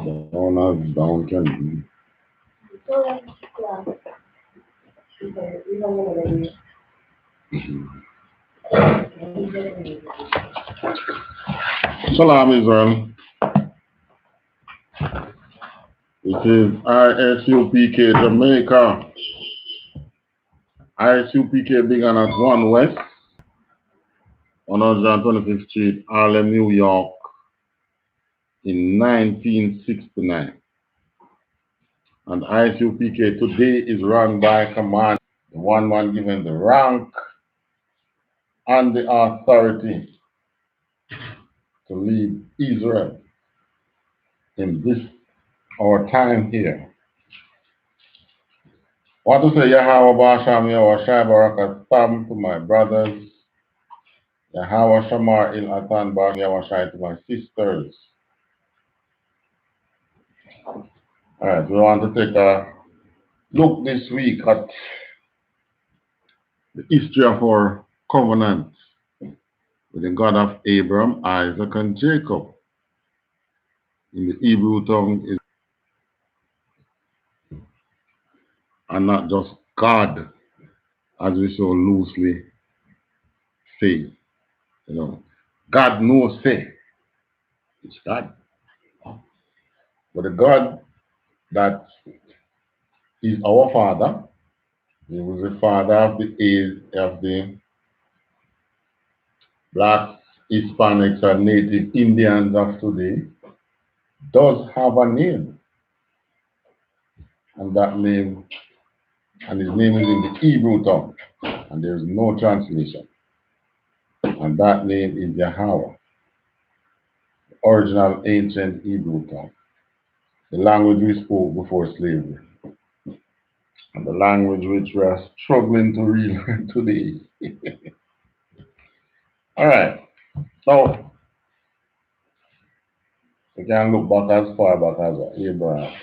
Down, down can Shalom, Israel. It is I.S.U.P.K. Jamaica. I.S.U.P.K. began at 1 West, 125th Street, Harlem, New York, in 1969. And I.S.U.P.K. today is run by command, the one man given the rank and the authority to lead Israel in this our time here. I want to say Yahweh Basham Yahweh Shai Barakat Tam to my brothers, Yahweh Shamar Il Atan Bar Yahweh Shai to my sisters. Alright, we want to take a look this week at the history of our covenant with the God of Abraham, Isaac, and Jacob. In the Hebrew tongue is and not just God, as we so loosely say. You know, God knows say. It's God. But the God that is our Father, he was the father of the Blacks, Hispanics, and Native Indians of today, does have a name. And that name, and his name is in the Hebrew tongue, and there is no translation. And that name is Yahweh, the original ancient Hebrew tongue, the language we spoke before slavery, and the language which we are struggling to relearn today. All right, so we can look back as far back as Abraham.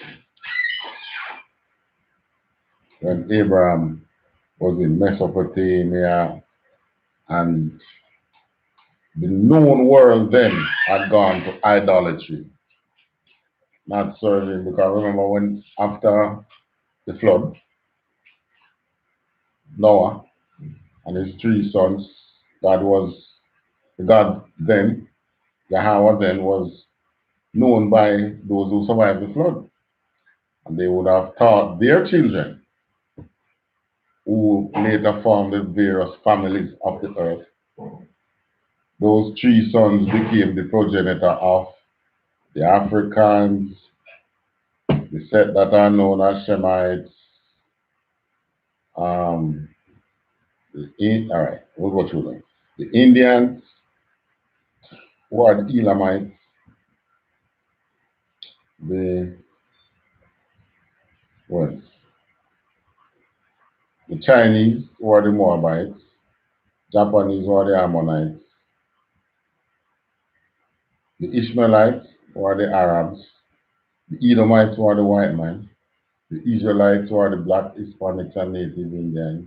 When Abraham was in Mesopotamia, and the known world then had gone to idolatry, not serving, because remember when after the flood, Noah and his 3 sons, God then, Yahweh then was known by those who survived the flood. And they would have taught their children, who later formed the various families of the earth. Those 3 sons became the progenitor of the Africans, the set that are known as Shemites, we'll go through them. The Indians, who are the Elamites, the Chinese, who are the Moabites, Japanese, who are the Ammonites, the Ishmaelites, who are the Arabs, the Edomites, who are the white men, the Israelites, who are the Black, Hispanics, and Native Indians,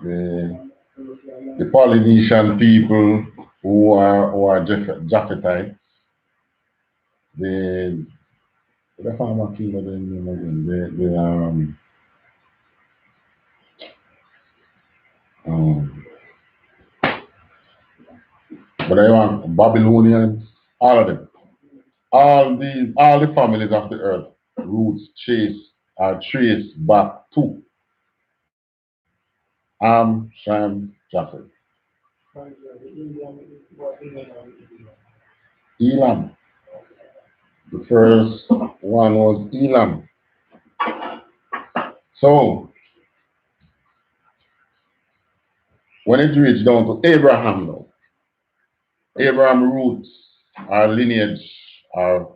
the Polynesian people, who are Japhethites, Babylonians, all of them. All the families of the earth, roots are traced back to Shem, Japheth. Elam. The first one was Elam. So, when it reached down to Abraham now, Abraham's roots, our lineage, our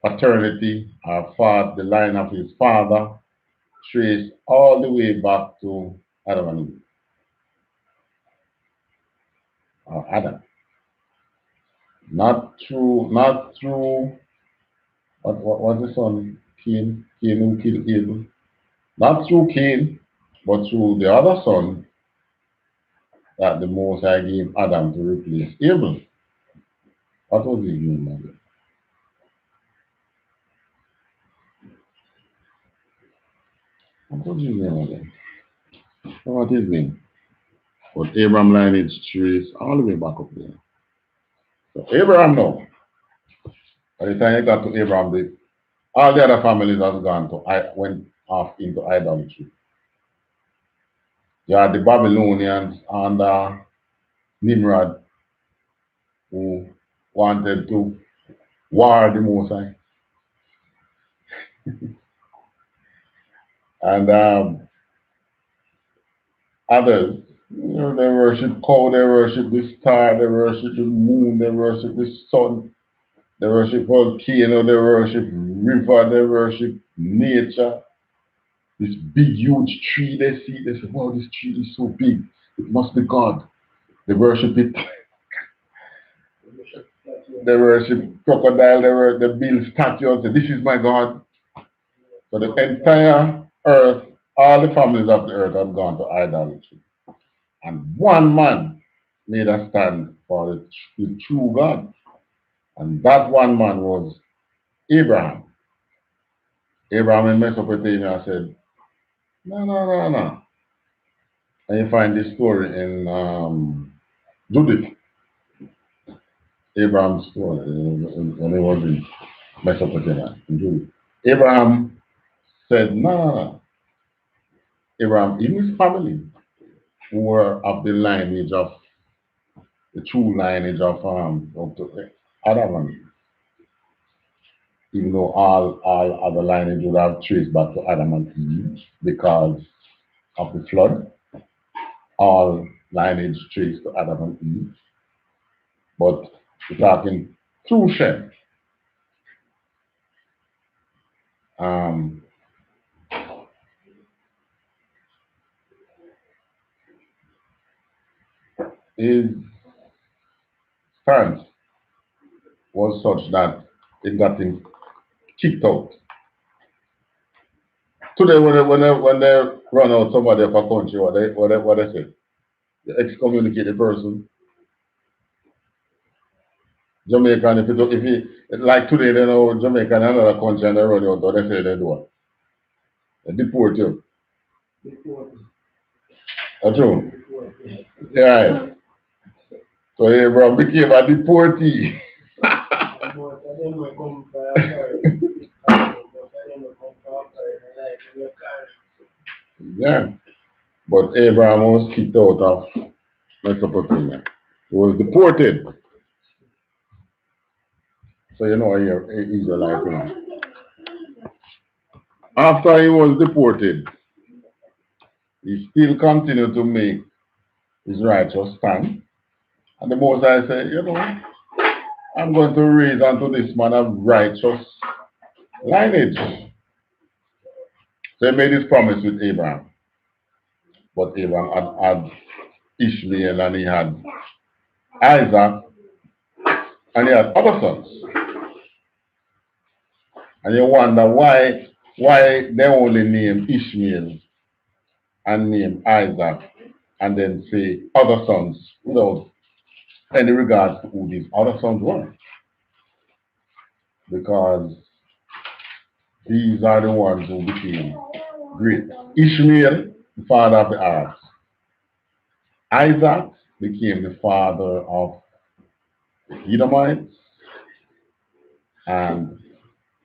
paternity, the line of his father, traced all the way back to Adam and Eve. Adam. Not through what was the son? Cain who killed Abel. Not through Cain, but through the other son that the Most High gave Adam to replace Abel. What was his name again? What's his name again? What his name? But Abraham lineage trace all the way back up there. So Abraham now. By the time you got to Abraham, all the other families have gone to went off into idolatry. You had the Babylonians under Nimrod who wanted to war the Most High. And others, they worship cow, they worship the star, they worship the moon, they worship the sun, they worship volcano, they worship river, they worship nature. This big, huge tree they see, they say, wow, this tree is so big, it must be God. They worship it. They worship crocodile, they build statues, and say, this is my God. So the entire earth, all the families of the earth have gone to idolatry. And one man made a stand for the true God. And that one man was Abraham. Abraham in Mesopotamia said, no, no, no, no. And you find this story in Judith, Abraham's story, when he was in Mesopotamia, in Judith. Abraham said, no, no, no. Abraham, even his family, who were of the lineage of, the true lineage of Adam and Eve, even though all other lineage would have traced back to Adam and Eve because of the flood, all lineage traced to Adam and Eve, but we're talking through Shem. His stance was such that it got him kicked out. Today, when they run out somebody of a country, what they say? They excommunicate the person. Jamaican, if he like today, they know Jamaica and another country and they run you out, they say they do it. They deport you. That's true. Yeah. So Abraham became a deportee. Yeah. But Abraham was kicked out of Mesopotamia. He was deported. So you know he's Israelite. After he was deported, he still continued to make his righteous stand. And the Most High said, you know, I'm going to raise unto this man a righteous lineage. So he made his promise with Abraham. But Abraham had Ishmael and he had Isaac and he had other sons. And you wonder why they only name Ishmael and name Isaac and then say other sons without any regard to who these other sons were. Because these are the ones who became great. Ishmael, the father of the Arabs. Isaac became the father of the Edomites and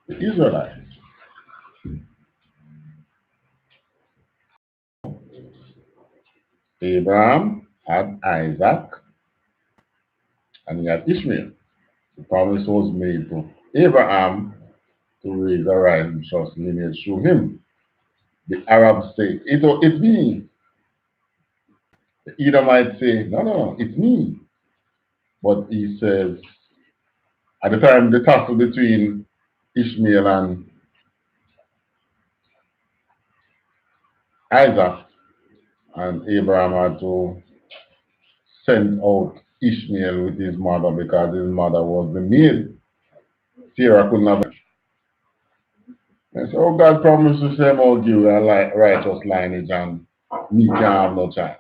the Israelites. Abraham had Isaac and he had Ishmael. The promise was made to Abraham to raise a righteous lineage through him. The Arabs say, it's me. The Edomites say, no, no, it's me. But he says, at the time, the tussle between Ishmael and Isaac, and Abraham had to send out Ishmael with his mother because his mother was the maid. Sarah couldn't have. And so oh, God promised to say, I'll give you a righteous lineage and me can't have no child.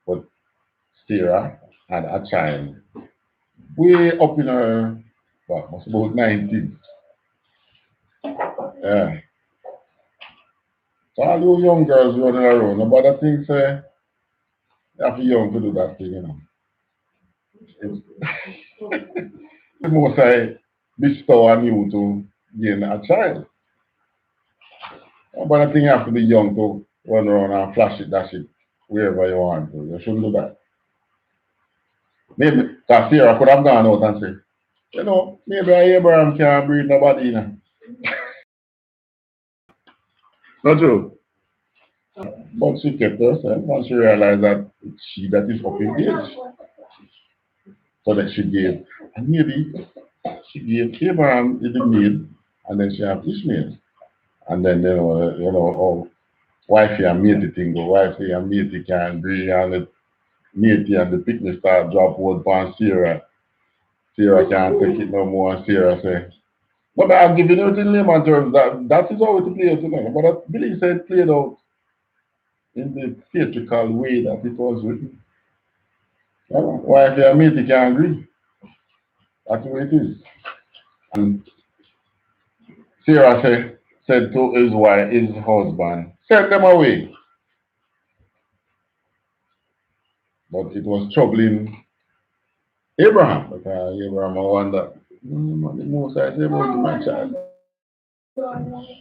But Sarah had a child way up in her, was about 19. Yeah. So all those young girls running around, nobody thinks you have to be young to do that thing, you know. It's the most I bestow on you to gain a child. But I think you have to be young to run around and flash it, dash it, wherever you want to. You shouldn't do that. Maybe, because Sarah could have gone out and said, you know, maybe Abraham can't breed nobody, you know. Not true. But she kept herself once she realized that it's she that is up in age. So that she gave, and maybe she gave Abraham the maid, and then she have Ishmael. And then, oh, wifey and matey thing, go wifey and matey can bring and the matey and the picnic start drop word on Sarah. Sarah can't take it no more, and Sarah say, but I'm giving you the layman terms that is how it plays out tonight. But I believe it played out in the theatrical way that it was written. Wifey and matey can agree. That's the way it is. And Sarah said to his wife, his husband, send them away. But it was troubling Abraham. Because Abraham wondered, the most I say about my child.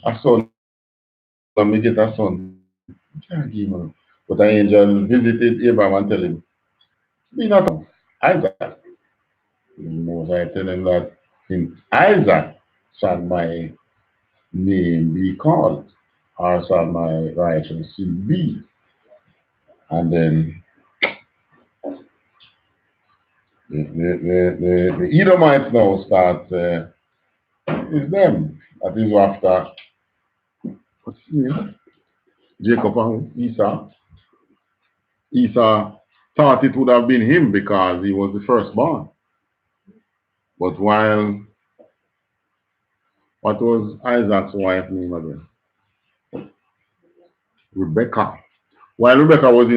A son, let me get a son. Can't give him. But an angel visited Abraham and tell him, be not Isaac. The most I tell him that in Isaac shall my name be called, or shall my righteousness be. And then the Edomites now start, it's them. That is after what's his name? Jacob and Esau. Esau thought it would have been him because he was the firstborn. But while, what was Isaac's wife name again? Rebecca. While Rebecca was,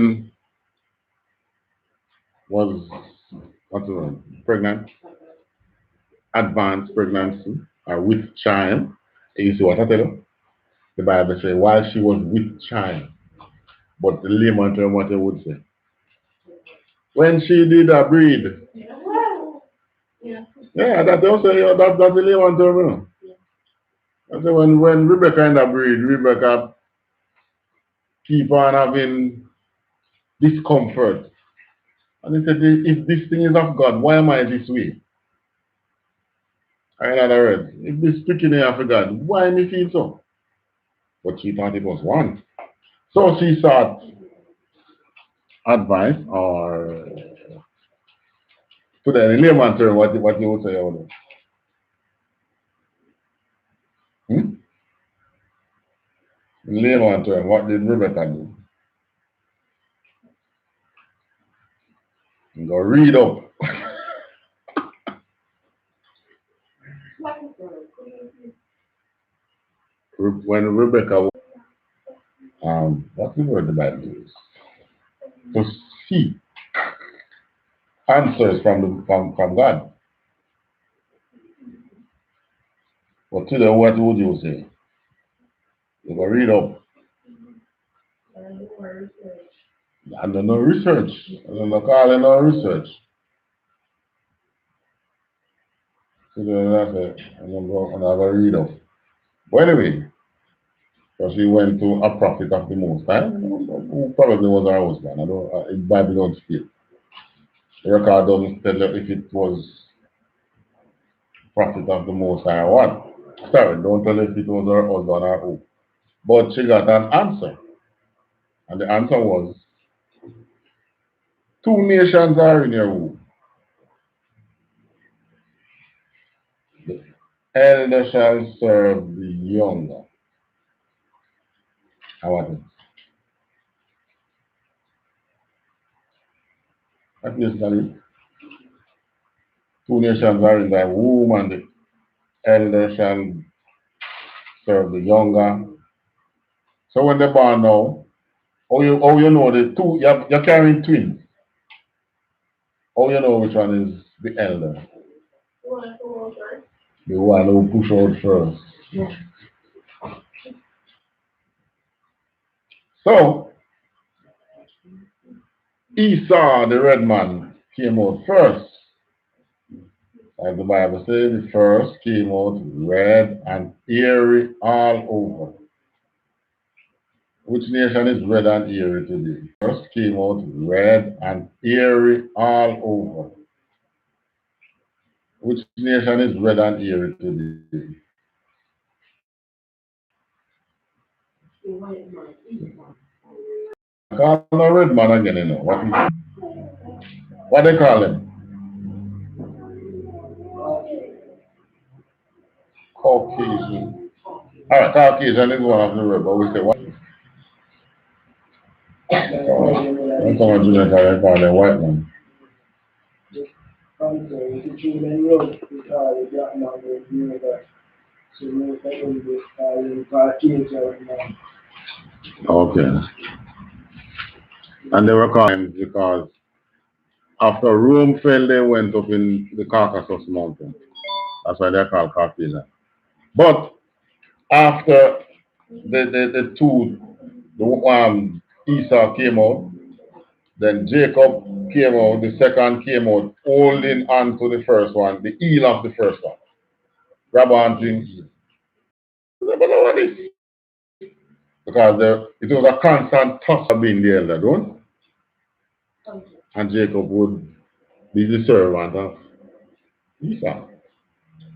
what's the word, pregnant, advanced pregnancy, or with child, you see what I tell you? The Bible says, while she was with child, but the layman term what they would say. When she did a breed. Yeah, that also, that's the layman term, you know. I say when Rebecca in a breed, Rebecca keep on having discomfort. And he said, if this thing is of God, why am I this way? In other words, if this speaking here of God, why me feel so? But she thought it was one. So she sought advice or to the layman term, what you would say about it. Hmm? In layman term, what did Rebecca do? Go read up. When Rebecca, what's the word the Bible uses? To seek answers from God. But today, what would you say? You go read up. I don't know research. I don't know call it no research. So then that's it. I'm gonna go and have a read up. But anyway, so she went to a prophet of the Most High, who probably was her husband. I don't. In Bible don't state. The record doesn't tell you if it was prophet of the Most High or what. Sorry, don't tell if it was her husband or who. But she got an answer, and the answer was, two nations are in your womb. The elder shall serve the younger. How was it? That basically, two nations are in thy womb, and the elder shall serve the younger. So when they're born now, how you know the two, you're carrying twins. How you know which one is the elder? The one who push out first. So Esau, the red man, came out first. As the Bible says, the first came out red and hairy all over. Which nation is red and hairy today? First came out red and hairy all over. Which nation is red and hairy today? Call him a red man again, you know. What they call him? Caucasian. Alright, Caucasian is one of the red, but we say what? When someone do that, they call them white man. Okay. And they were calling because after Rome fell, they went up in the Caucasus Mountain. That's why they're called Caucasian. But after the Esau came out, then Jacob came out, the second came out, holding on to the first one, the heel of the first one. Grab on to him heel. Because it was a constant tussle being the elder, don't? And Jacob would be the servant of Esau.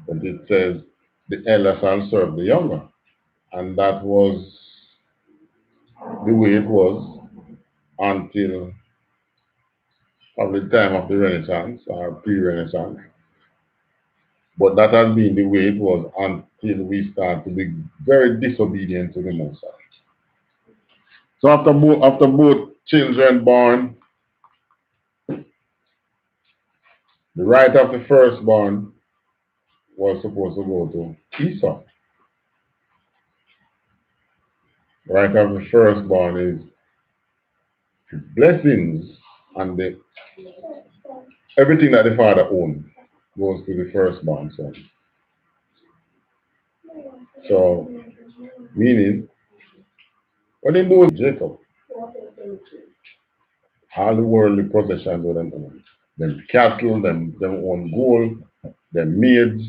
But it says the elder shall serve the younger. And that was the way it was until probably the time of the Renaissance or pre-Renaissance. But that has been the way it was until we start to be very disobedient to the Most High. So after both children born, the right of the firstborn was supposed to go to Esau. The right of the firstborn is his blessings and everything that the father owns goes to the firstborn son. So, meaning, what they do with Jacob, all the worldly possessions of them own. Them cattle, them own gold, them maids,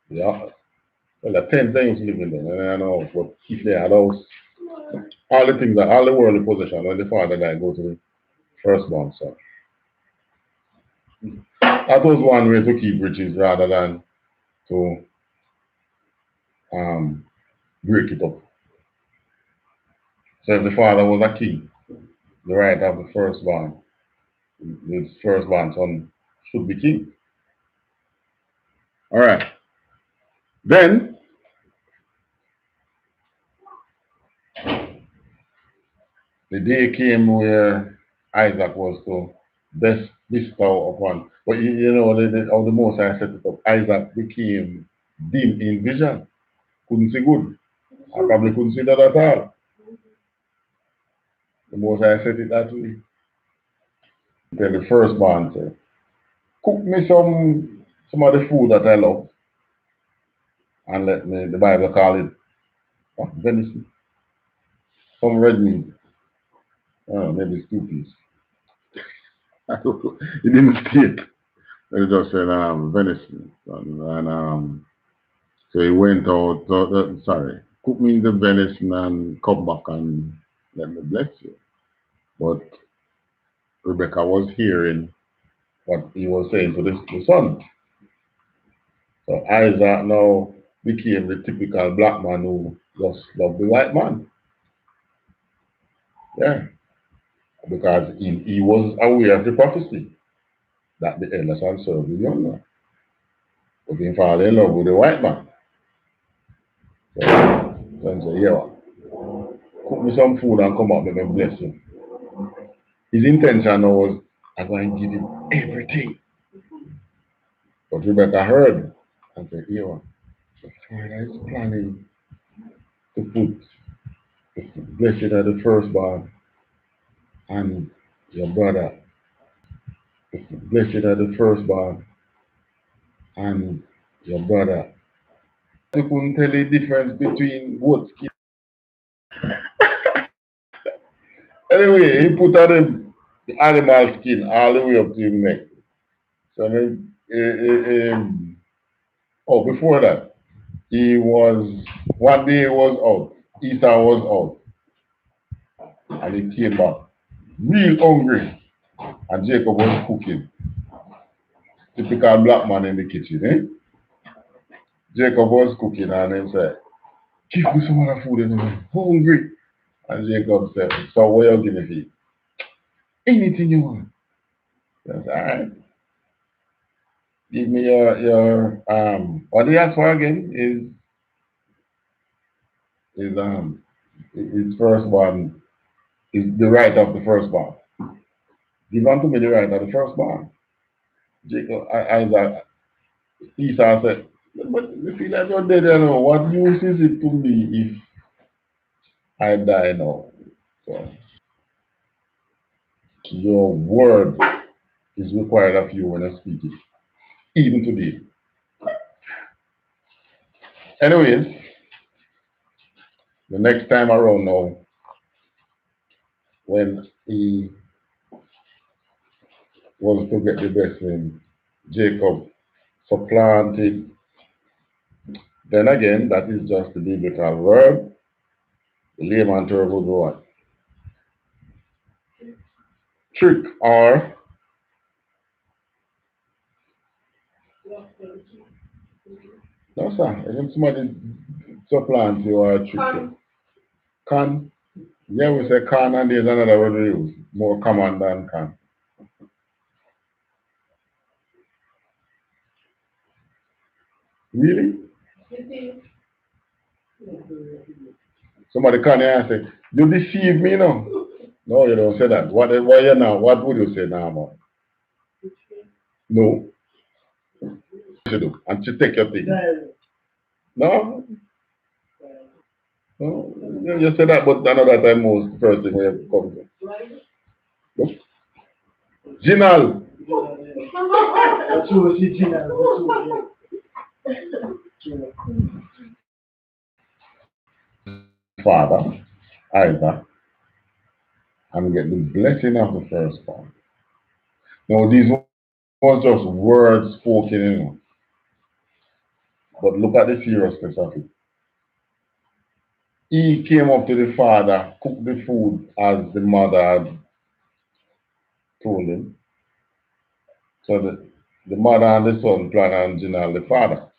yeah. Well, there are 10 things living there, and I know, but if they had house, all the things, all the worldly possessions, when the father died, go to the firstborn son. That was one way to keep riches rather than to break it up. So if the father was a king, the right of the firstborn, his firstborn son should be king. All right. Then the day came where Isaac was to bestow upon, but you know, how the Most High set it up. Isaac became dim in vision, couldn't see good. I probably couldn't see that at all. The Most High set it that way. Tell the firstborn, say, cook me some of the food that I love, and let me, the Bible call it venison, some red meat, maybe stew piece. He didn't state. He just said venison, and so he went out. Cook me the venison and come back and let me bless you. But Rebecca was hearing what he was saying to the son. So Isaac now became the typical black man who just loved the white man. Yeah. Because he was aware of the prophecy that the elder shall serve the younger. But he fall in love with the white man. So son said, yeah, cook me some food and come up and bless him. His intention was, I'm going to give him everything. But Rebecca heard and said, yeah, the father is planning to put the blessed of the firstborn and your brother. The blessed of the firstborn and your brother. You couldn't tell the difference between goat skin. Anyway, he put on him the animal skin all the way up to his neck. So then, oh, before that, he was, one day he was out. Esau was out, and he came back real hungry, and Jacob was cooking. Typical black man in the kitchen, eh? Jacob was cooking, and he said, "Give me some other food, and I'm hungry." And Jacob said, "So what you give me for you? Anything you want." I said, "All right, give me your what he asked for again is his firstborn, is the right of the firstborn. Give unto me the right of the firstborn." Jacob, Isaac, Esau said, "But you feel like you're dead, you know. What use is it to me if I die now?" So your word is required of you when I speak it, even today. Anyways, the next time around now, when he was to get the blessing, Jacob supplanted. Then again, that is just the biblical word. The layman term would go on. Trick or no sir, if somebody supplant you or trick you. Con. Yeah, we say con and there's another word we use. More common than con. Really? Somebody come here and say, "You deceive me now." No, you don't say that. Why you now? What would you say now, man? No, you do. And to take your thing. No, no. You say that, but another time most first thing when you come to. No. Ginal. Father, Isaac, and get the blessing of the firstborn. Now, these was just words spoken, but look at the seriousness of it. He came up to the father, cooked the food as the mother had told him. So the mother and the son plan on Ginal, the father.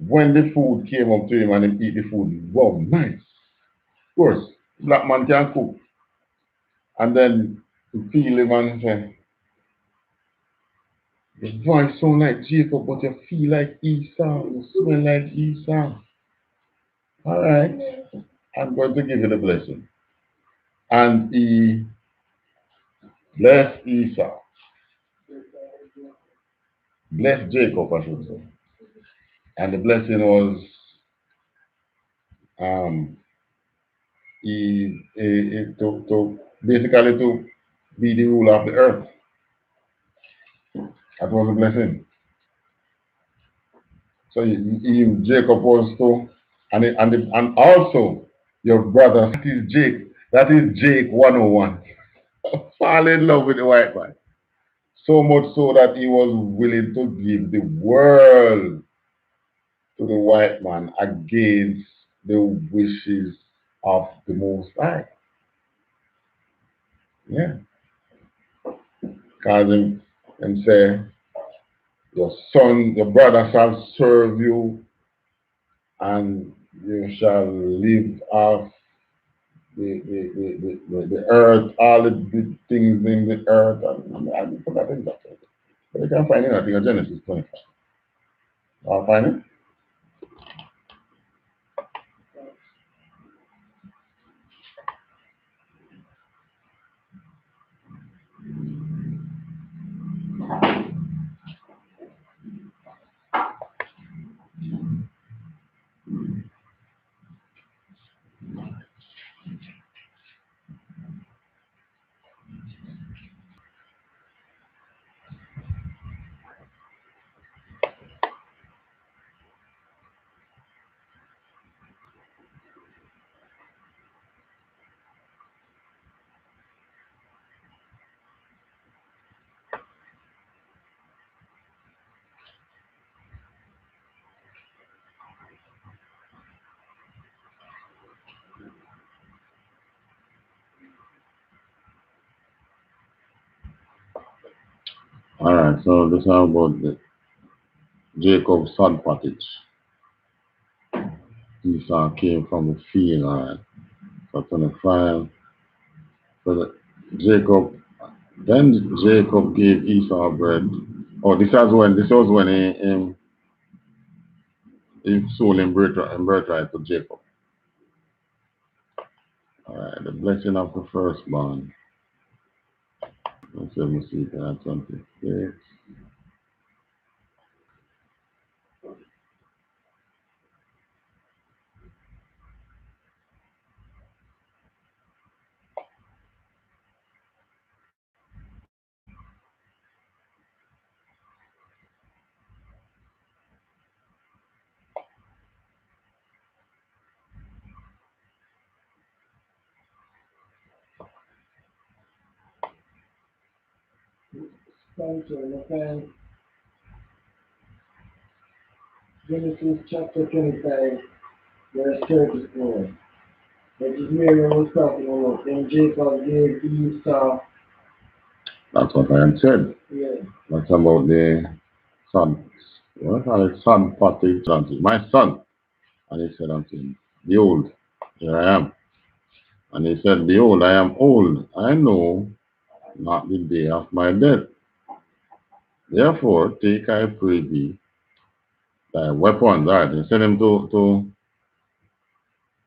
When the food came up to him and he eat the food, wow, nice. Of course, black man can cook. And then to feel him and say, "Your voice sound like Jacob, but you feel like Esau. You smell like Esau. All right, I'm going to give you the blessing." And he blessed Esau, blessed Jacob, I should say. And the blessing was um to basically to be the ruler of the earth. That was a blessing. So Jacob was to, and also your brother, that is Jake. That is Jake 101. Fall in love with the white man. So much so that he was willing to give the world to the white man against the wishes of the Most High. Yeah. Because him say, "Your son, your brother shall serve you, and you shall live off the earth, all the things in the earth." And I forgot exactly. But you can find it, I think, in Genesis 25. I'll find it. Alright, so this is about the Jacob's son pottage. Esau came from the field, alright. So 25. So the Jacob, then Jacob gave Esau bread. Oh, this was when he sold him birthright to Jacob. Alright, the blessing of the firstborn. Let's see, 26. Genesis chapter 25, verse 34. That is Mary was talking about. Then Jacob gave Esau. That's what I had said. Yeah. That's about the son. What are the son pottage unto my son? And he said unto him, behold, here I am. And he said, behold, I am old. I know not the day of my death. Therefore, take, I pray thee, thy weapons. Right, he sent him to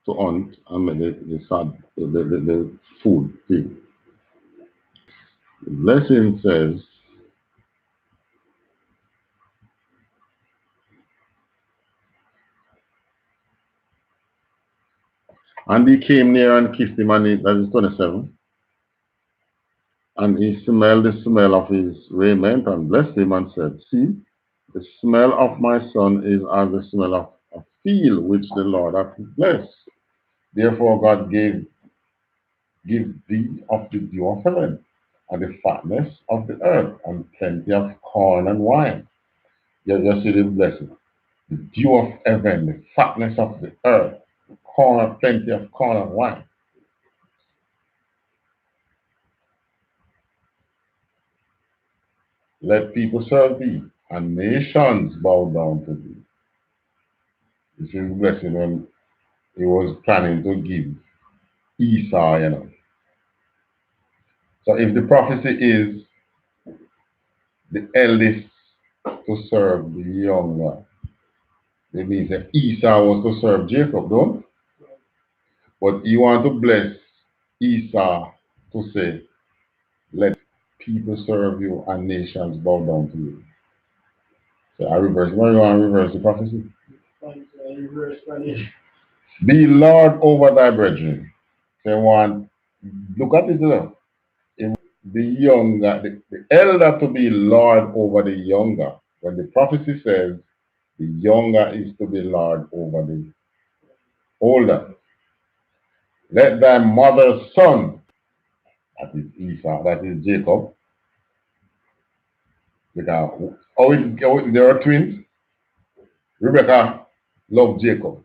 hunt and make the food thing. The blessing says, and he came near and kissed him, and that is 27. And he smelled the smell of his raiment and blessed him and said, see, the smell of my son is as the smell of a field which the Lord hath blessed. Therefore God give thee of the dew of heaven, and the fatness of the earth, and plenty of corn and wine. You see the blessing. The dew of heaven, the fatness of the earth, corn, plenty of corn and wine. Let people serve thee, and nations bow down to thee. This is the blessing when he was planning to give Esau. So if the prophecy is the eldest to serve the younger, it means that Esau was to serve Jacob, don't? But you want to bless Esau to say, let people serve you and nations bow down to you. So I reverse. Now you want to reverse the prophecy? Be Lord over thy brethren. Say one, look at this now. The younger, the elder to be Lord over the younger. When the prophecy says the younger is to be Lord over the older. Let thy mother's son, that is Esau, that is Jacob, because there are twins. Rebecca loved Jacob.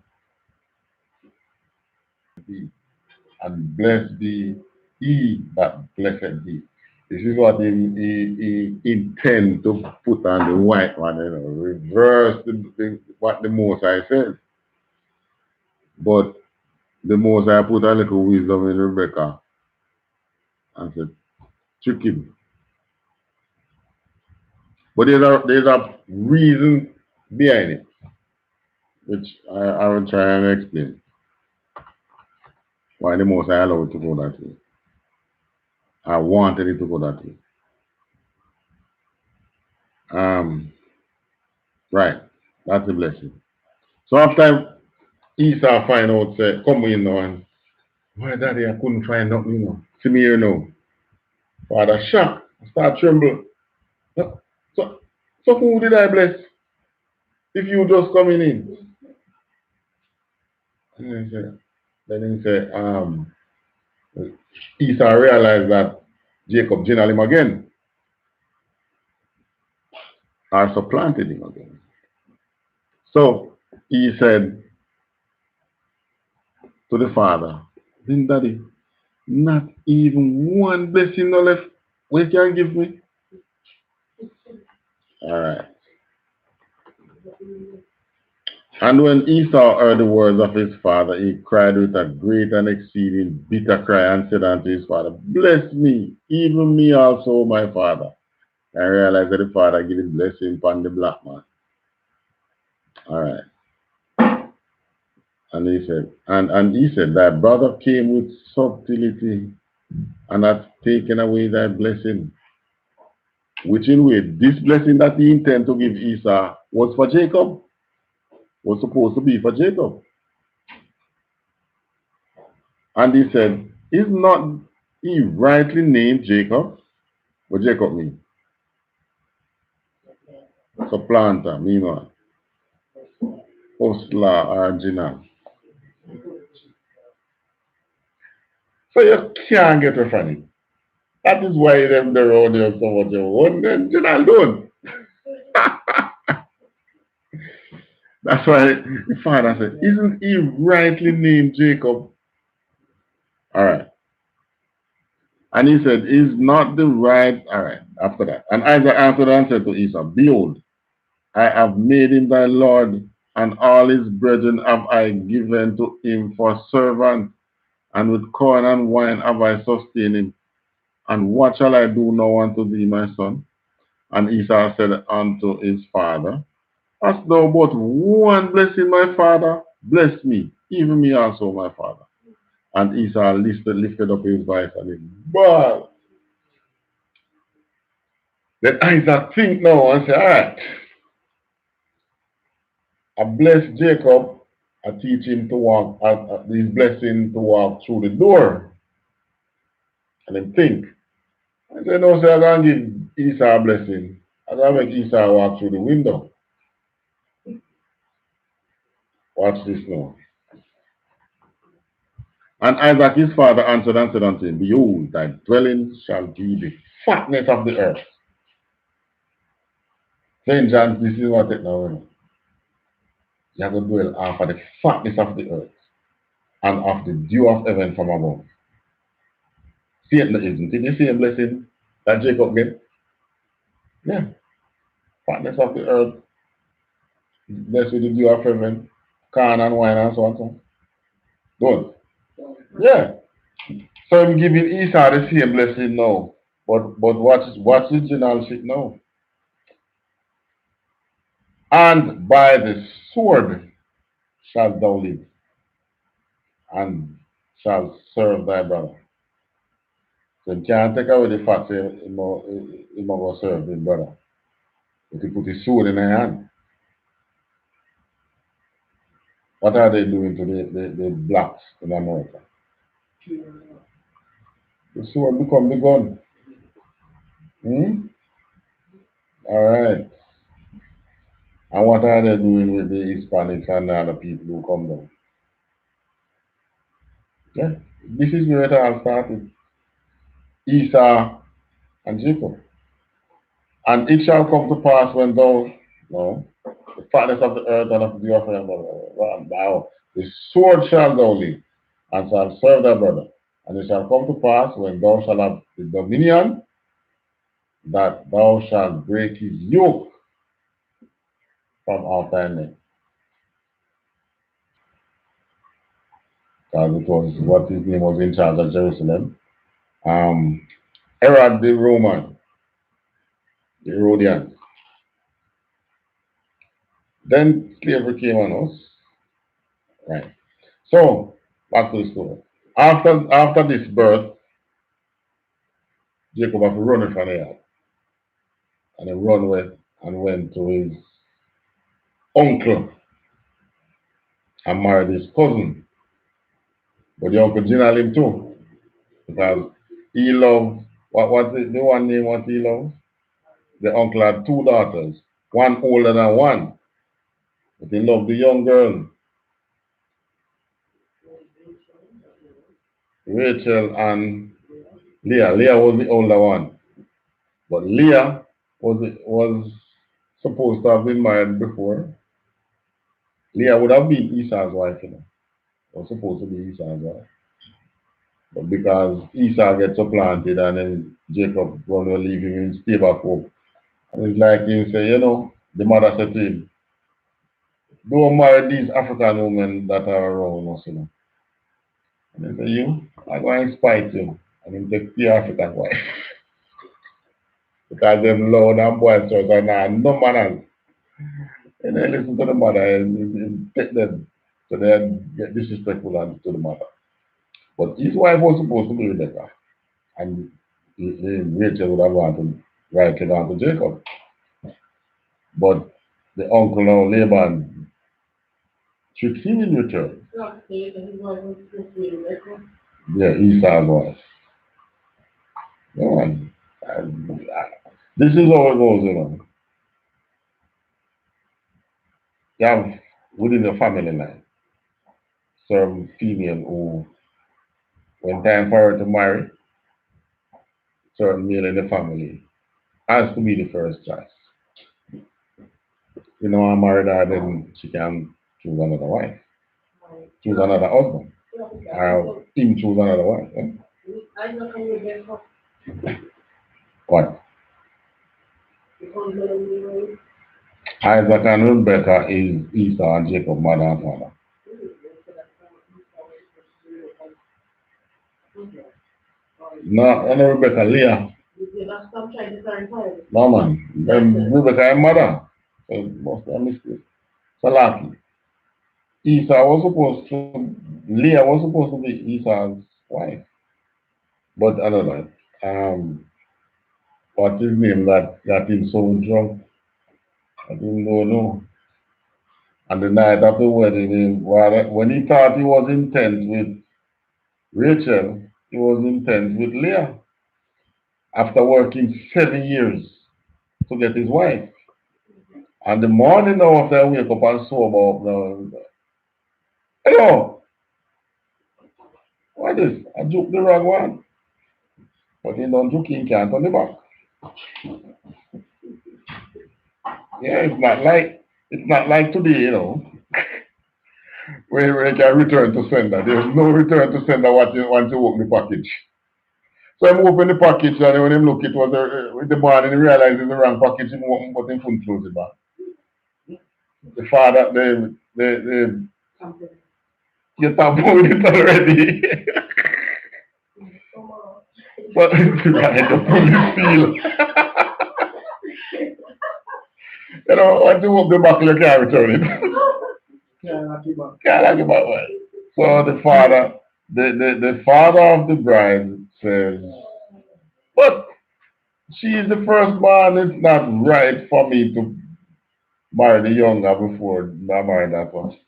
And blessed be he that blessed thee. This is what he intend to put on the white one, reverse what the Most High says. But the Most High put a little wisdom in Rebecca and said, trick him. But there's a reason behind it, which I will try and explain why the Most High allowed it to go that way. I wanted it to go that way. Right, that's the blessing. So after Esau find out, say, come in now, and why daddy, I couldn't find nothing, See me here now. Father shock, start tremble. So, so who did I bless if you just coming in? And then he said, Esau realized that Jacob general him again, or supplanted him again. So he said to the father, then daddy, not even one blessing no left. What can you give me? All right. And when Esau heard the words of his father, he cried with a great and exceeding bitter cry and said unto his father, Bless me, even me also, my father. And realized that the father gave his blessing upon the black man. All right. And he said, Thy brother came with subtlety and hath taken away thy blessing. Which in way, this blessing that he intended to give Esau was for Jacob, was supposed to be for Jacob. And he said, Is not he rightly named Jacob? What Jacob mean? Supplanter, meanwhile. Hostler, original. So you can't get away from it. That is why them the road there so much you want them to not alone. That's why the father said, Isn't he rightly named Jacob? All right. And he said, Is not the right, all right, after that. And Isaac answered and said to Esau, Behold, I have made him thy Lord, and all his brethren have I given to him for servant, and with corn and wine have I sustained him. And what shall I do now unto thee, my son? And Esau said unto his father, Hast thou but one blessing, my father? Bless me, even me also, my father. And Esau lifted up his voice and he bawled. Then Isaac think now and say, all right, I bless Jacob, I teach him to walk, his blessing to walk through the door. And then think. I say, no, sir, I'm going to give Esau a blessing. I'm going to make Esau walk through the window. Watch this now. And Isaac his father answered and said unto him, Behold, thy dwelling shall be the fatness of the earth. St. John, this is what it now. You have to dwell after the fatness of the earth and of the dew of heaven from above. Satan isn't it the same blessing that Jacob get? Yeah. Fatness of the earth, blessed with the dew of heaven, corn and wine and so on. So. Good. Yeah. So I'm giving Esau the same blessing now. But what's the general shit now? And by the sword shalt thou live, and shalt serve thy brother. So you can't take away the fact that he must serve his brother. If he put his sword in their hand, what are they doing to the blacks in America? The sword become the gun. Hmm? All right. And what are they doing with the Hispanics and the other people who come down? Yeah. This is where it all started. Esau and Jacob. And it shall come to pass when thou, no, the fatness of the earth and of the offering, thou, the sword shall thou live, and shall serve thy brother. And it shall come to pass when thou shalt have the dominion, that thou shalt break his yoke from off thy neck. Because it was what his name was in charge of Jerusalem. Herod the Roman, the Herodians. Then slavery came on us. Right. So, back to the story. After this birth, Jacob had to run from there. And he run away and went to his uncle and married his cousin. But the uncle denied him too. Because he loved, what was it, the one name what he loved? The uncle had two daughters, one older than one. But he loved the young girl, Rachel and Leah. Leah was the older one. But Leah was supposed to have been married before. Leah would have been Esau's wife, you know. Was supposed to be Esau's wife. But because Esau gets supplanted and then Jacob gonna leave him and stay back home. And it's like you say, you know, the mother said to him, don't marry these African women that are around us, you know. And he said, you, I'm going to spite you. And he take the African wife. Because them loud and boisterous and no manners. And they listen to the mother and take them. So they get disrespectful to the mother. But his wife was supposed to be Rebecca. And Rachel would have wanted right on to Jacob. But the uncle now, Laban, tricked him in return. Yeah, Esau's wife. Yeah, man. This is how it goes, you know. You have within the family line some female who, when time for her to marry, certain male in the family has to be the first choice. You know, I married her, then she can choose another wife, choose another husband, or him choose another wife. Eh? What? Isaac and Rebecca is Esau and Jacob, mother and father. No, and Rebecca, Leah. No, man. Then Rebecca and mother. So, must be a mistake. Salaki. Esau was supposed to, Leah was supposed to be Esau's wife. But I don't know. What's his name that got him so drunk? I didn't know. And the night of the wedding, when he thought he was intent with Rachel, he was intent with Leah. After working 7 years to get his wife. And the morning now after I wake up and sober up now, hello, what is? I juke the wrong one. But he don't juke, he can't turn the back. Yeah, it's not like today, you know, where you can return to sender. There's no return to sender once you open the package. So I'm open the package and when him look it was with the morning he realized it's the wrong package, him open but him couldn't close it back. The father the you talk about it already. But right, the police feel. You know, once you open the back you can't return it. Can't like it back way. So the father of the bride says, but she is the firstborn, it's not right for me to marry the younger before I marry that one.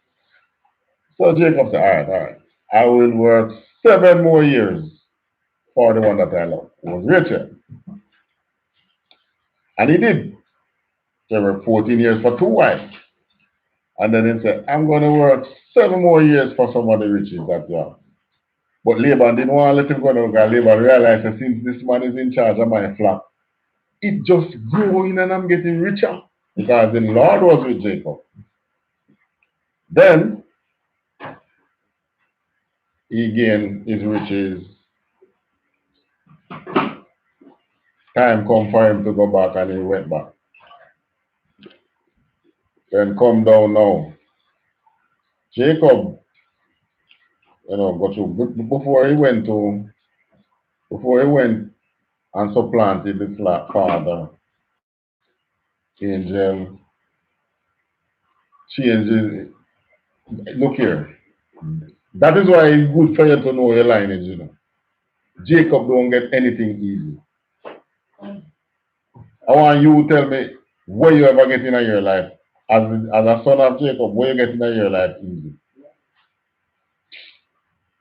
So Jacob said, all right. I will work 7 more years for the one that I love. It was Rachel. And he did. There were 14 years for two wives. And then he said, I'm going to work 7 more years for some of the riches that you have. But Laban didn't want to let him go now because Laban realized that since this man is in charge of my flock, it just growing and I'm getting richer. Because the Lord was with Jacob. Then he gained his riches. Time come for him to go back and he went back. Then come down now. Jacob, you know, got to before he went and supplanted his father, Angel changes. Look here. That is why it's good for you to know your lineage, you know. Jacob don't get anything easy. I want you to tell me where you ever get in your life. As a son of Jacob, where you get in your life easy.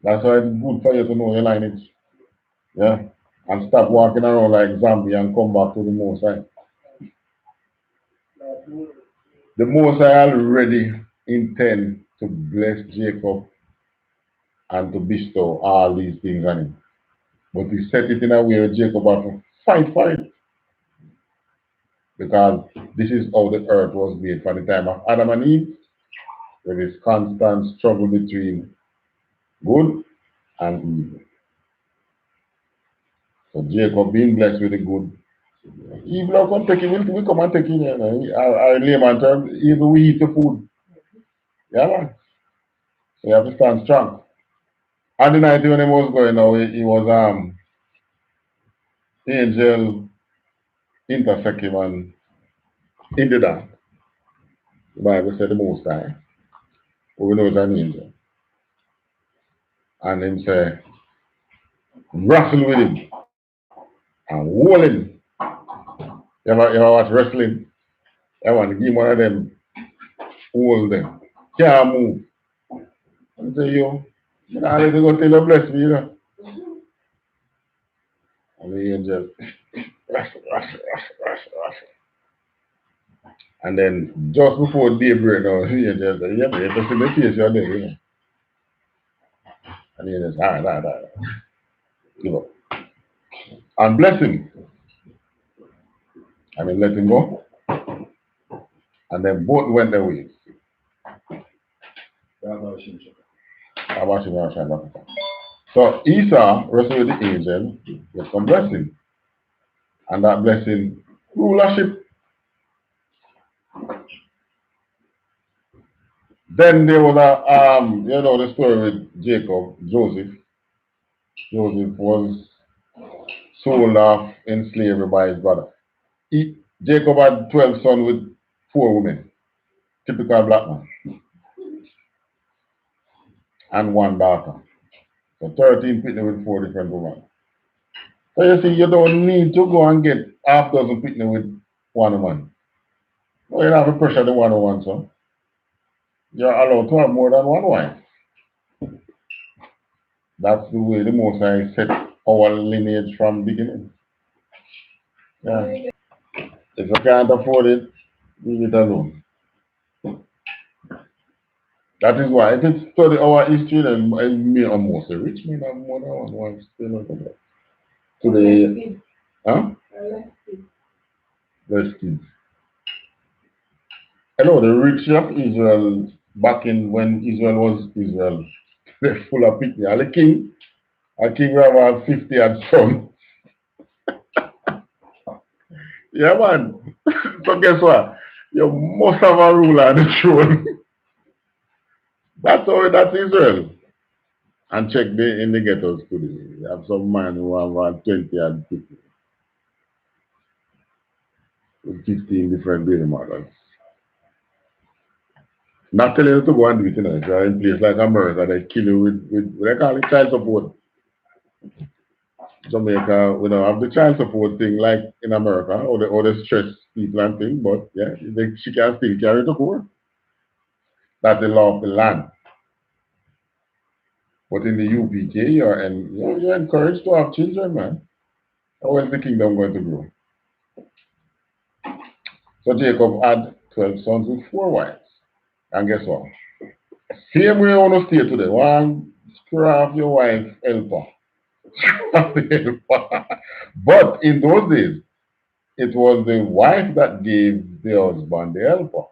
That's why it's good for you to know your lineage. Yeah. And stop walking around like zombie and come back to the Most High. The Most High already intend to bless Jacob and to bestow all these things on him. But he set it in a way where Jacob had to fight for it. Because this is how the earth was made from the time of Adam and Eve. There is constant struggle between good and evil. So Jacob being blessed with the good If you come take it, we come and take it. You know. Our layman term, even we eat the food. Yeah, man. So you have to stand strong. And the night when he was going now, he was angel intersect him and in the dark. The Bible said the most high, who we know is an angel. And him say, wrestle with him and hold him. You ever watch wrestling? I want to give him one of them, hold them. Can't move. And say, yo, you know, I need to go tell her bless me, you know. And the angel, wrestle, wrestle, wrestle, wrestle, wrestle. And then just before daybreak now, the angel said, yeah, you have to see the face you're there, you know. And the angel said, all right. Give up. And bless him. I mean, let him go. And then both went their ways. So Esau wrestled with the angel with some blessing. And that blessing, rulership. Then there was the story with Jacob, Joseph. Joseph was sold off in slavery by his brother. Jacob had 12 sons with 4 women, typical black man, and 1 daughter. So 13 people with 4 different women. So you see, you don't need to go and get half dozen people with 1 woman. No, you don't have to pressure the 1 woman, so you're allowed to have more than 1 wife. That's the way the Most High set our lineage from beginning. Yeah. If you can't afford it, leave it alone. That is why if you study our history, then me almost a rich man have more than 1 wife still not about. Today, huh? Less kids. Hello, the rich of Israel back in when Israel was Israel, they're full of people. And a king will have about 50 and son. Yeah, man. So guess what? You must have a ruler on the throne. That's Israel. And check in the ghettos today. You have some man who have about 20 and 50 with 15 different baby mothers. Not telling you to go and do it, you know. If you're in a place like America, they kill you with what they call it, child support. Jamaica, we don't have the child support thing like in America, or the stress people and thing, but yeah, she can still carry to court. That's the law of the land. But in the UPK, you're encouraged to have children, man. How is the kingdom going to grow? So Jacob had 12 sons with 4 wives. And guess what? Same way I want to stay today. One, scrap your wife helper. But in those days, it was the wife that gave the husband the helper.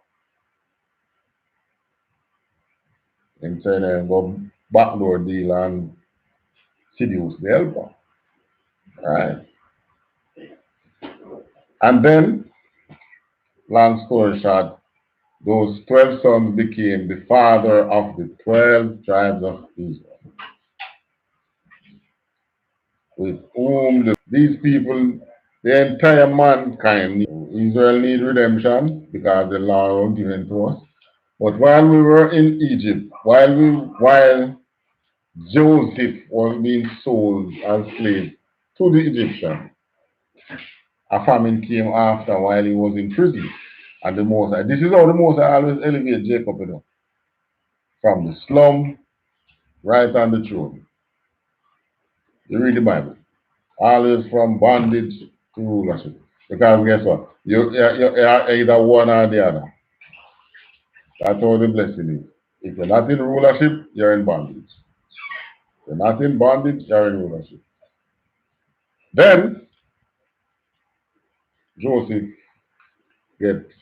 And saying go backdoor deal and seduce the helper. Right? And then, long story short, those 12 sons became the father of the 12 tribes of Israel, with whom these people, the entire mankind, Israel need redemption because the law was given to us. But while we were in Egypt, while Joseph was being sold as slave to the Egyptians, a famine came after while he was in prison. And the Most High, this is how the Most High always elevate Jacob, you know, from the slum right on the throne. You read the Bible. Always from bondage to rulership. Because guess what? You're either one or the other. That's how the blessing is. If you're not in rulership, you're in bondage. If you're not in bondage, you're in rulership. Then Joseph gets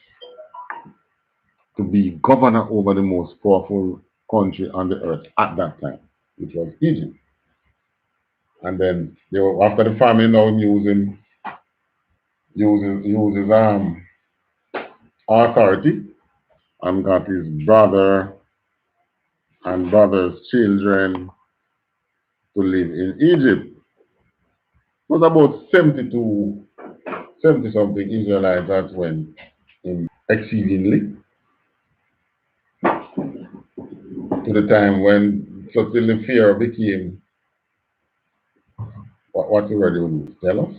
to be governor over the most powerful country on the earth at that time, which was Egypt. And then after the famine, now news him uses authority and got his brother and brother's children to live in Egypt. It was about 70 something Israelites that went in exceedingly to the time when so till the fear became what the word they would tell us,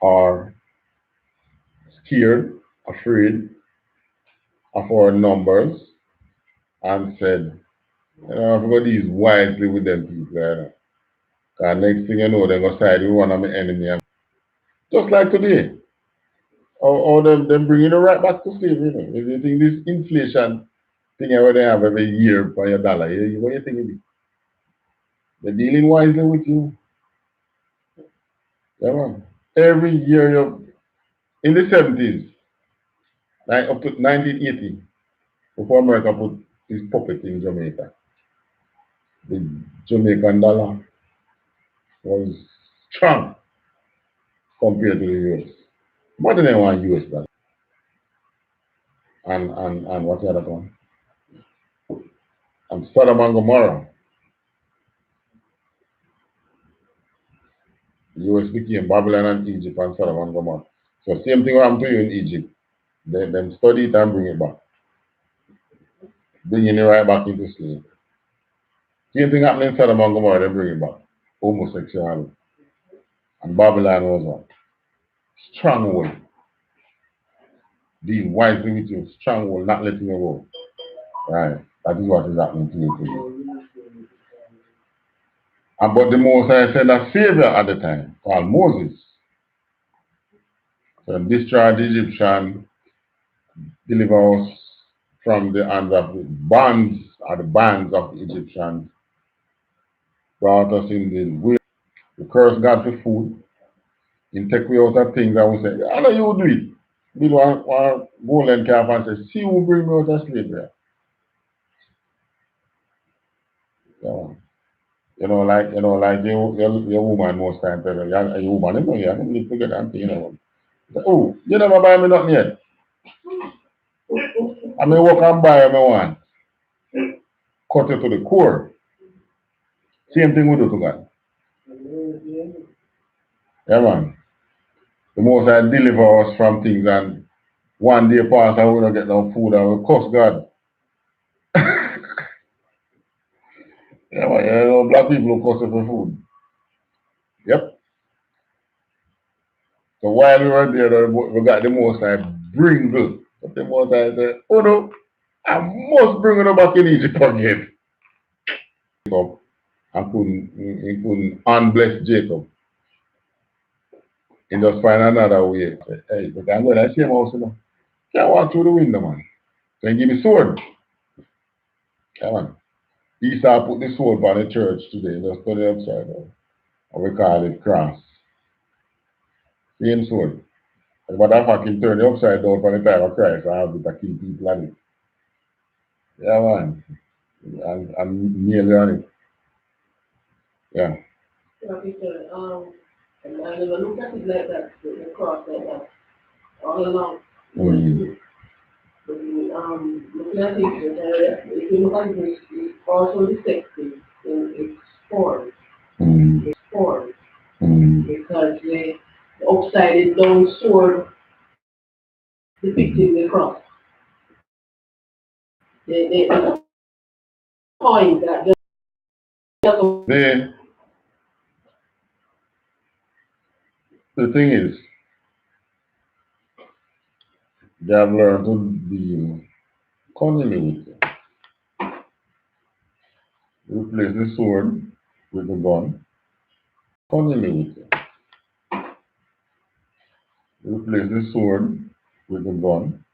or scared, afraid of our numbers, and said, everybody is wisely with them people. Because next thing you know, they're going to side with one of my enemy. Just like today. Or them bringing it right back to slavery. You think this inflation thing where they have every year for your dollar, what you think it is? They're dealing wisely with you. Yeah, man. Every year, in the 70s, like up to 1980, before America put his puppet in Jamaica, the Jamaican dollar was strong compared to the US. More than anyone US dollar. And what's the other one? And Sodom and Gomorrah. The US became Babylon and Egypt and Sodom and Gomorrah. So same thing happened to you in Egypt. Them study it and bring it back. Bringing it right back into slavery. Same thing happened in Sodom and Gomorrah, they bring it back. Homosexuality. And Babylon was one. Stronghold. Deal wisely with you. Stronghold, not letting you go. Right. That is what is happening to you today. And but the Most High sent a savior at the time called Moses. So destroy the Egyptian, deliver us from the hands of the bands or the bands of the Egyptians, brought us in the way. We curse God for food. He take away out of things and we say, how do you do it? Build one golden calf and say, see who bring me out of slavery. Yeah. Like your woman most time tell you, your woman, you can live together and thing, Oh, you never buy me nothing yet. I may walk and buy me one. Cut it to the core. Same thing we do to God. Yeah, man. The Most High deliver us from things, and one day pass and we don't get no food and we curse God. Yeah, man, black people who curse for food. Yep. So while we were there, we got the Most High bring good. But the Most High said, oh no, I must bring it back in Egypt again. And couldn't unbless Jacob. He just find another way. Hey, but I'm going to see him also now. Can't walk through the window, man. So he give me sword. Come on. Esau put the sword on the church today. Just put it upside down. And we call it cross. Same sword. But that fucking turn it upside down for the time of Christ. I have it to kill people on it. Yeah, man. I'm nearly on it. Yeah. I never looked at it like that, the cross like that, all along. Looking at it, if you look at it, it's also depicted in its form. Its form. Because the upside down sword depicting the cross. The point that the thing is, they have learned to be cunningly with it. Replace the sword with the gun. Cunningly with it. Replace the sword with the gun.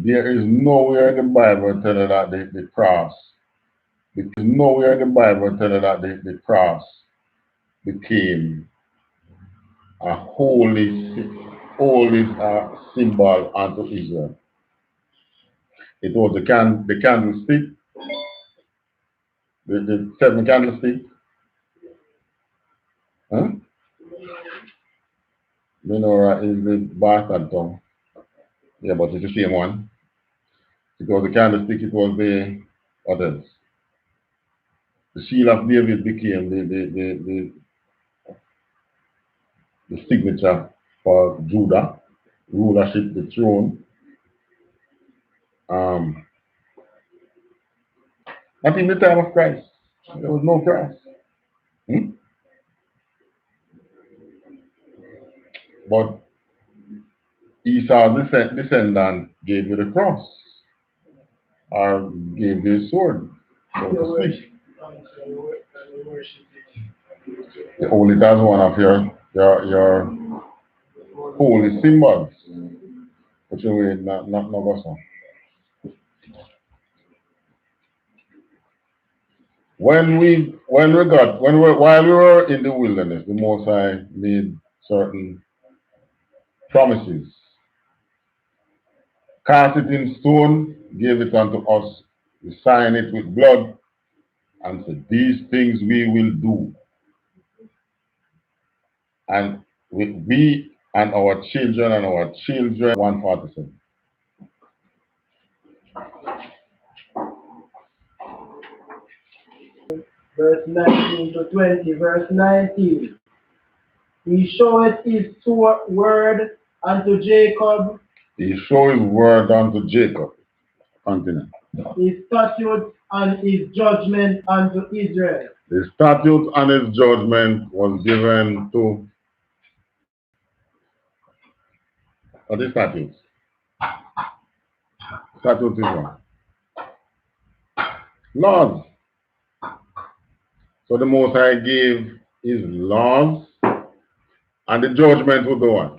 There is nowhere in the Bible telling that the cross. There is nowhere in the Bible telling that the cross became a holy symbol unto Israel. It was the candlestick, the seven candlestick. Huh? Menorah is the bastard tongue. Yeah, but it's the same one. Because the candlestick, it was the others. The seal of David became the signature for Judah, rulership, the throne. Not in the time of Christ. There was no Christ. But Esau's descendant gave you the cross, or gave you the sword, so to speak. The hold it as one of your holy symbols. But you will not go so. While we were in the wilderness, the Most High made certain promises. Cast it in stone, gave it unto us, we sign it with blood, and said, these things we will do. And we and our children 147. Verse 19 to 20. Verse 19. He showeth his word unto Jacob. He showed his word unto Jacob. Continue. His statutes and his judgment unto Israel. The statute and his judgment was given to what is statutes? Statute is what? Laws. So the Most High gave his laws, and the judgment would be what?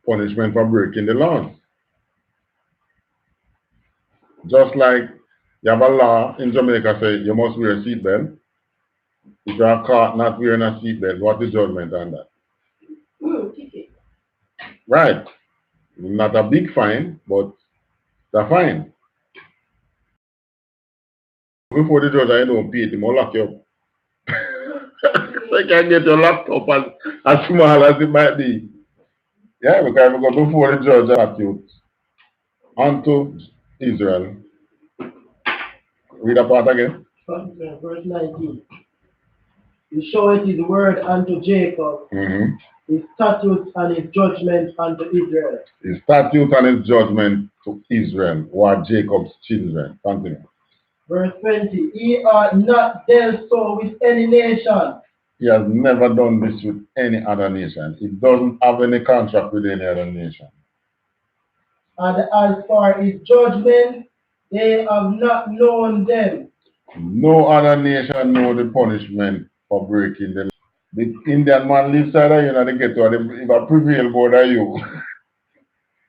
Punishment for breaking the laws. Just like you have a law in Jamaica say you must wear a seatbelt. If you are caught not wearing a seatbelt, what is judgment on that? Right. Not a big fine, but the fine. Before the judge, I don't pay it, he will lock you up. So you can get your laptop as small as it might be. Yeah, because we go before the judge statute unto Israel. Read that part again. Verse 19. He showeth his word unto Jacob, his statutes and his judgment unto Israel. His statute and his judgment to Israel, who are Jacob's children. Continue. Verse 20. He hath not dealt so with any nation. He has never done this with any other nation. He doesn't have any contract with any other nation. And as for his judgment, they have not known them. No other nation know the punishment for breaking the law. The Indian man lives side of you in the ghetto, if I prevail more than you.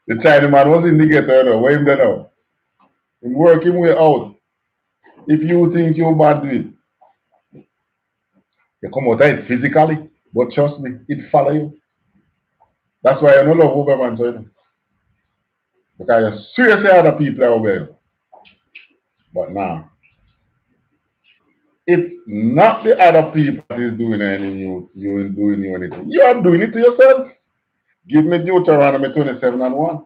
The Chinese man was in the ghetto, you know, where him there now? He work him way out. If you think you're bad with it, you come out of it physically, but trust me, it follow you. That's why I don't love government, you know. Because you seriously other people are over. But now, it's not the other people that is doing anything you ain't doing you anything. You are doing it to yourself. Give me Deuteronomy 27 and 1.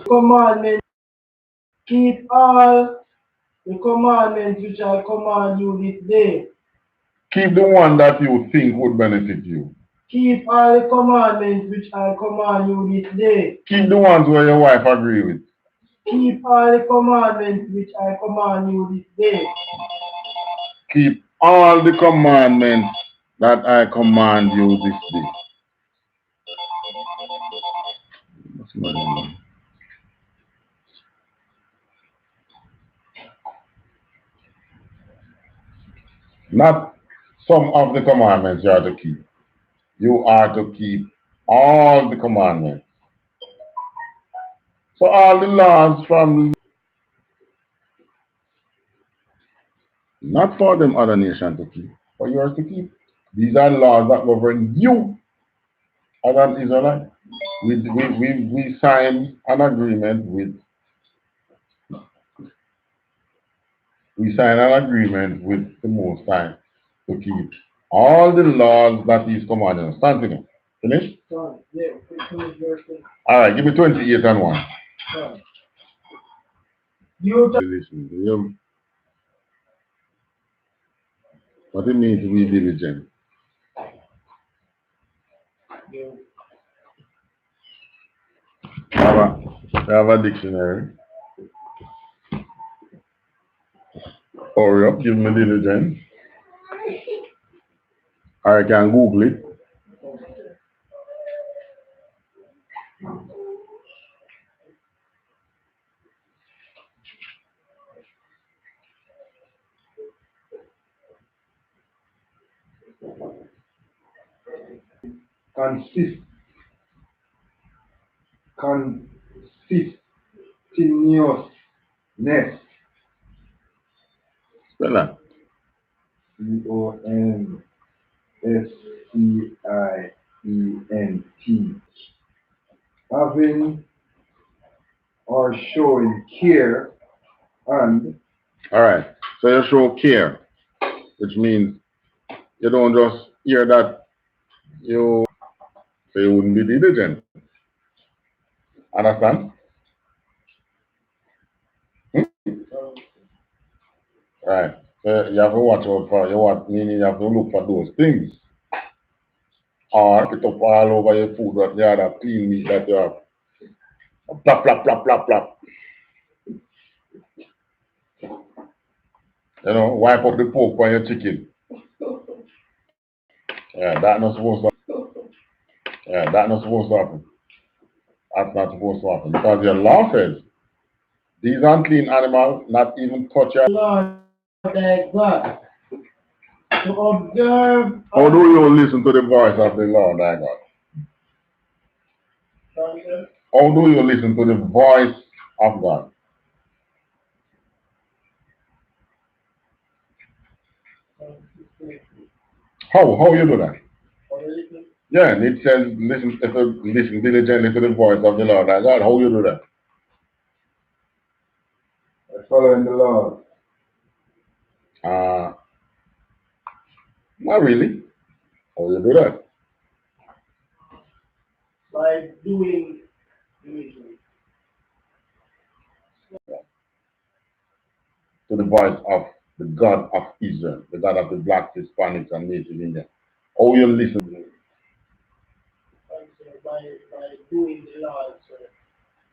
Commandment. Keep all the commandments which I command you this day. Keep the one that you think would benefit you. Keep all the commandments which I command you this day. Keep the ones where your wife agree with. Keep all the commandments which I command you this day. Keep all the commandments that I command you this day. Not some of the commandments you are to keep. You are to keep all the commandments. So all the laws from not for them other nations to keep, for yours to keep. These are laws that govern you as an Israelite. we signed an agreement with the Most High to keep all the laws that He's commanded us. Stand again. Finish? Yeah, all right, give me 28 and 1. Listen, what it means to be diligent. I have a dictionary. Hurry up, give me diligent. Or I can Google it. Continuousness. Spell that. CONSCIENT. Having or showing care and. All right. So you show care, which means you don't just hear that you say you wouldn't be diligent. Understand? Right. So you have to watch out for meaning you have to look for those things. Or pick up all over your food that you have that clean meat that you have. Plop, plop, plop, plop, plop. You know, wipe up the pork on your chicken. Yeah, that's not supposed to happen. Yeah, that's not supposed to happen. That's not supposed to happen. Because your law says these unclean animals not even touch your Lord thy God. To observe. How do you listen to the voice of the Lord thy God? How do you listen to the voice of God? How you do that? Yeah, and it says listen diligently to the voice of the Lord thy God. How you do that? Following the Lord. Not really. How you do that? By doing To the voice of the God of Israel, the God of the blacks, Hispanics, and Native Indians. How you listen? by doing the laws,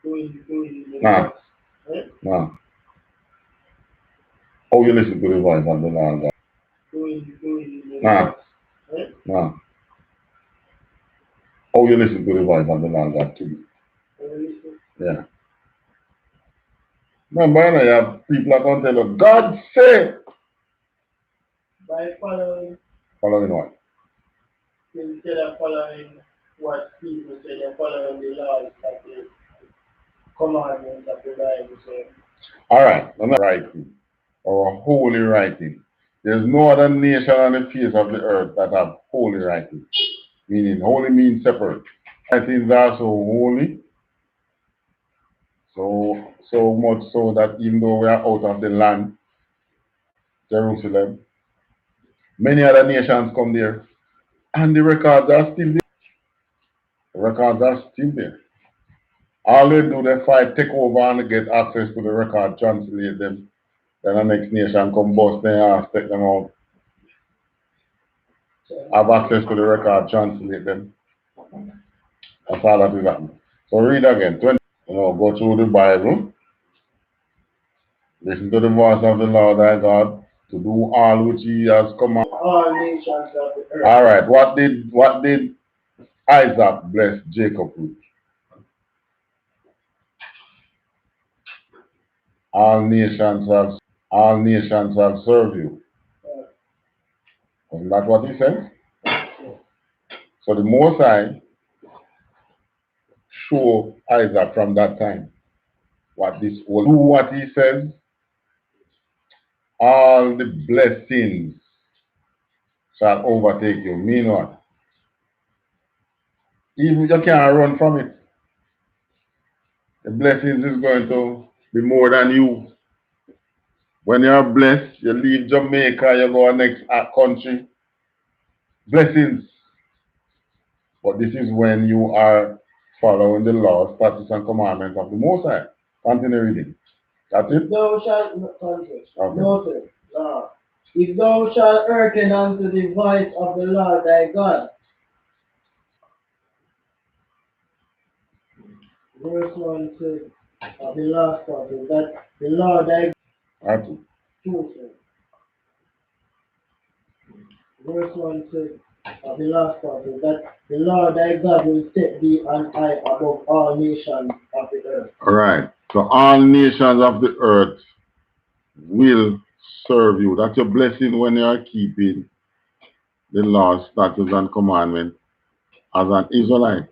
doing the Nah. works, Nah. How you listen to the voice of the Lord God? doing the Nah. works, Nah. How you listen to the voice of the Lord God too? Yeah. Remember, you have people that can tell you, God say. By following. Following what? Instead of following what people say, they're following the laws that the commandments of the Bible say. All right, I'm not writing or holy writing. There's no other nation on the face of the earth that have holy writing. Meaning, holy means separate. Writings are so holy, so much so that even though we are out of the land, Jerusalem, many other nations come there, and the records are still there. The records are still there. All they do, they fight, take over and get access to the record, translate them. Then the next nation come bust their ass, take them out. Have access to the record, translate them. That's all that is happening. So read again. Go through the Bible, listen to the voice of the Lord thy God, to do all which He has commanded. All nations of the earth. All right. What did Isaac bless Jacob with? All nations have served you. Isn't that what he said? So the Most High show Isaac from that time what this will do. What he says, all the blessings shall overtake you. Mean what? Even you can't run from it. The blessings is going to be more than you. When you're blessed, you leave Jamaica, you go to next country. Blessings. But this is when you are following the laws, statutes, and commandments of the Most High. Continue reading. That's it? Thou shalt not notice, Lord. If thou shalt hearken unto the voice of the Lord thy God. Verse 1 says, the last part is that the Lord thy That's it. God. Verse 1 says, the last part is that the Lord thy God will set thee on high above all nations of the earth. All right. So all nations of the earth will serve you. That's your blessing when you are keeping the laws, statutes, and commandments as an Israelite.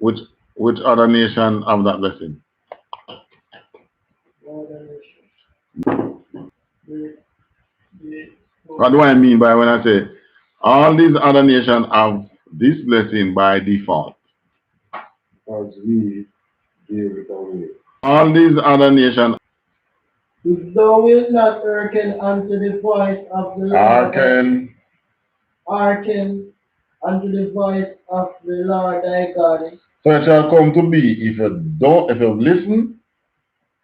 Which other nation have that blessing? What do I mean by when I say all these other nations have this blessing by default? Because we gave it away. All these other nations If thou wilt not hearken unto the voice of the Lord, hearken unto the voice of the Lord thy God. So it shall come to be, if you listen,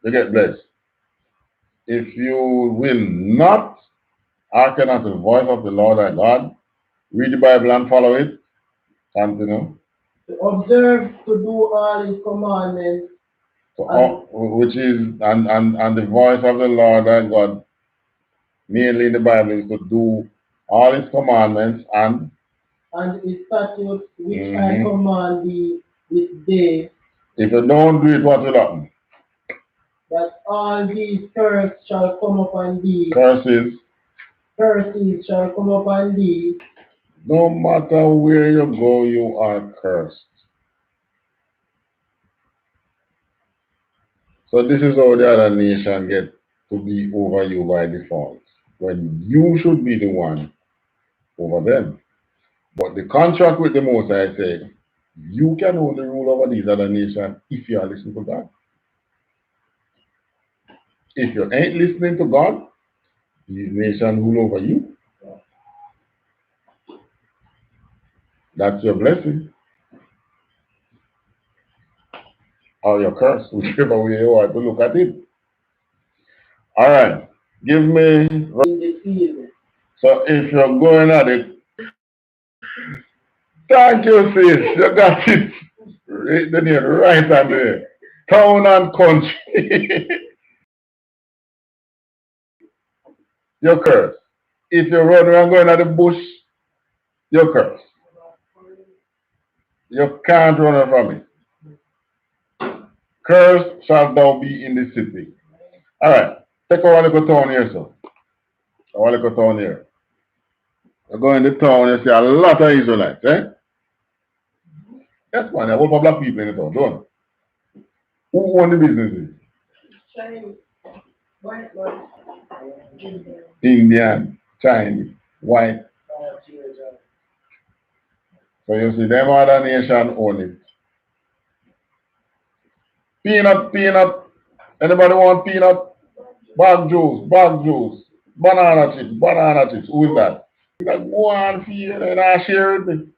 you get blessed. If you will not hearken unto the voice of the Lord thy God, read the Bible and follow it, continue. To observe to do all his commandments. So, which is, and the voice of the Lord thy God, mainly in the Bible, is to do all his commandments and his statutes which I command thee this day. If you don't do it, what will happen? That all these curses shall come upon thee. Curses shall come upon thee. No matter where you go, you are cursed. So this is how the other nation get to be over you by default, when you should be the one over them. But the contract with the Most High said, you can only rule over these other nations if you are listening to God. If you ain't listening to God, these nations rule over you. That's your blessing. Or your curse, whichever way you want to look at it. All right. Give me. So if you're going at it, thank you, sis. You got it. Right on there. Town and country. You're cursed. If you're running and going at the bush, you're cursed. You can't run away from it. Cursed shall thou be in the city. All right. Take our little town here, so. Our little town here. You go in the town, you see a lot of Israelites, eh? Yes, man. There are a lot of black people in the town, don't you? Who own the businesses? Chinese, white man, Indian, Chinese, white. So you see, them other nation own it. Peanut. Anybody want peanut? Bag juice. Banana chips. Who is that? Like, go on, feel and I share it.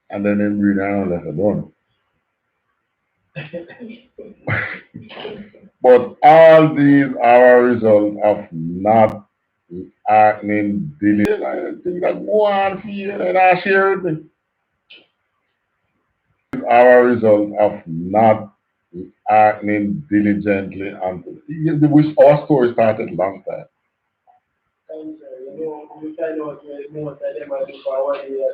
And then they bring down left alone. But all these are a result of not acting diligently. Like, go on, feel and I share it. Are a result of not acting diligently until which our story started long time. You find out most of them are for 1 year.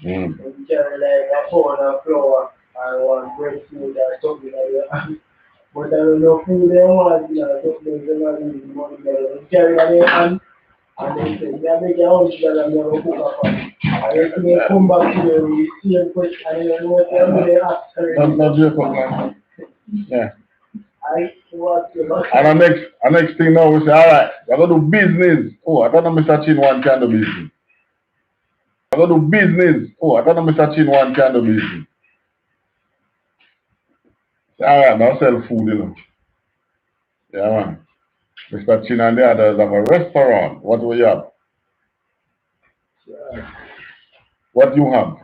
You carry like a pound of flour or one breadfruit or something like that. But I don't know who they want, something they don't need money. You carry it in your hand and they say, you make your own sugar and you have a cook up. And they come back to you with the same question and you know what they ask. That's not your problem. Yeah. And the next thing now we say, all right, we're going to do business. Oh, I thought Mr. Chinwan can do business. We're going to do business. Oh, I thought Mr. Chinwan can do business. Alright, now sell food, you know. Yeah, man. Mr. Chin and the others have a restaurant. What do you have? What do you have?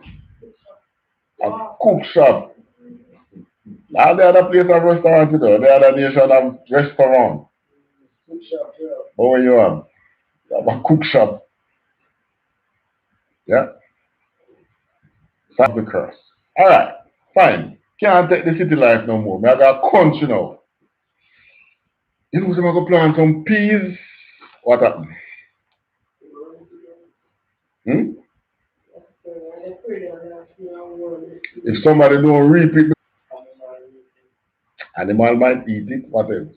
A cook shop. All the other place have restaurant, you know. The other nation have restaurant. But what you have? You have a cook shop. Yeah? That's the curse. Alright, fine. Can't take the city life no more. I got a country now. You know, I'm going to plant some peas. What happened? Hmm? If somebody don't reap it, animal might eat it. What else?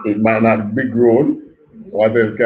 It might not be grown. What else can